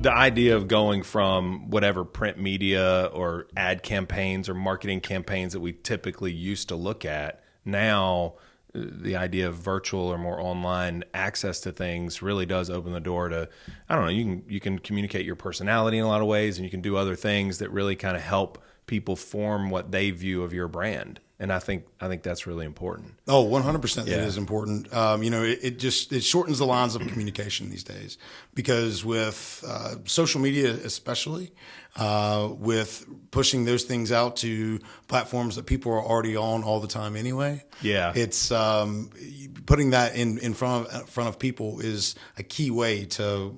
the idea of going from whatever print media or ad campaigns or marketing campaigns that we typically used to look at, now the idea of virtual or more online access to things really does open the door to, I don't know, you can communicate your personality in a lot of ways, and you can do other things that really kind of help people form what they view of your brand. And I think that's really important. Oh, 100%. Yeah. That is important. It shortens the lines of communication these days, because with social media, especially with pushing those things out to platforms that people are already on all the time anyway. Yeah. It's putting that in front of people is a key way to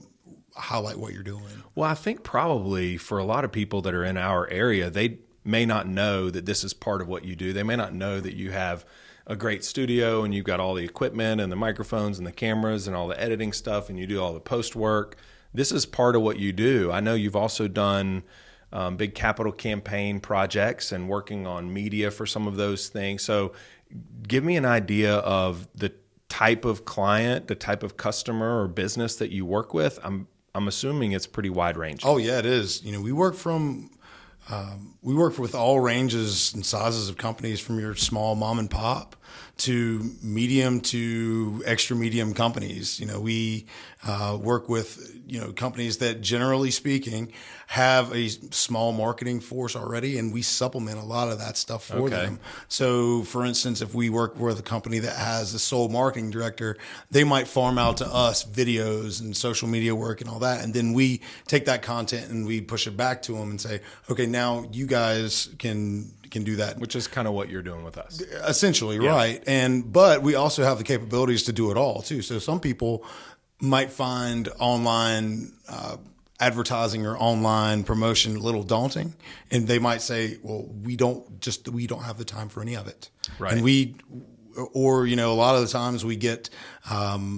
highlight what you're doing. Well, I think probably for a lot of people that are in our area, they may not know that this is part of what you do. They may not know that you have a great studio and you've got all the equipment and the microphones and the cameras and all the editing stuff, and you do all the post work. This is part of what you do. I know you've also done big capital campaign projects and working on media for some of those things. So give me an idea of the type of client, the type of customer or business that you work with. I'm assuming it's pretty wide ranging. Oh yeah, it is. We work with all ranges and sizes of companies, from your small mom and pop to medium to extra medium companies. We work with companies that, generally speaking, have a small marketing force already, and we supplement a lot of that stuff for them. So, for instance, if we work with a company that has a sole marketing director, they might farm out to us videos and social media work and all that, and then we take that content and we push it back to them and say, okay, now you guys can do that. Which is kind of what you're doing with us. Essentially, Yeah. right. But we also have the capabilities to do it all too. So some people might find online advertising or online promotion a little daunting, and they might say, well, we don't have the time for any of it. Right. And a lot of the times we get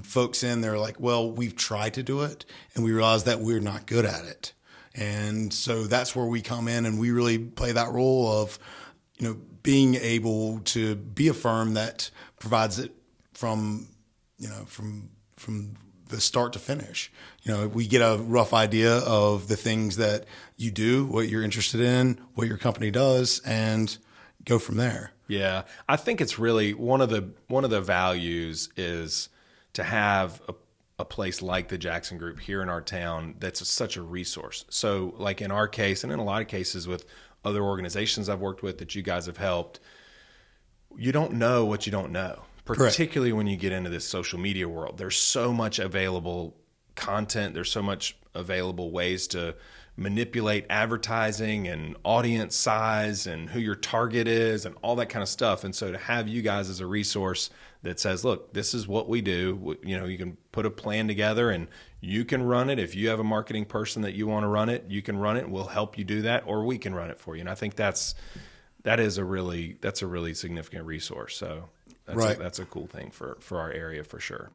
folks in, they're like, well, we've tried to do it and we realize that we're not good at it. And so that's where we come in, and we really play that role of, being able to be a firm that provides it from the start to finish. We get a rough idea of the things that you do, what you're interested in, what your company does, and go from there. Yeah. I think it's really one of the values is to have a place like the Jackson Group here in our town that's such a resource. So like in our case, and in a lot of cases with other organizations I've worked with that you guys have helped, you don't know what you don't know, particularly when you get into this social media world. There's so much available content. There's so much available ways to manipulate advertising and audience size and who your target is and all that kind of stuff. And so to have you guys as a resource that says, look, this is what we do. You can put a plan together and you can run it. If you have a marketing person that you want to run it, you can run it. We'll help you do that, or we can run it for you. And I think that's a really significant resource. So that's a cool thing for our area for sure.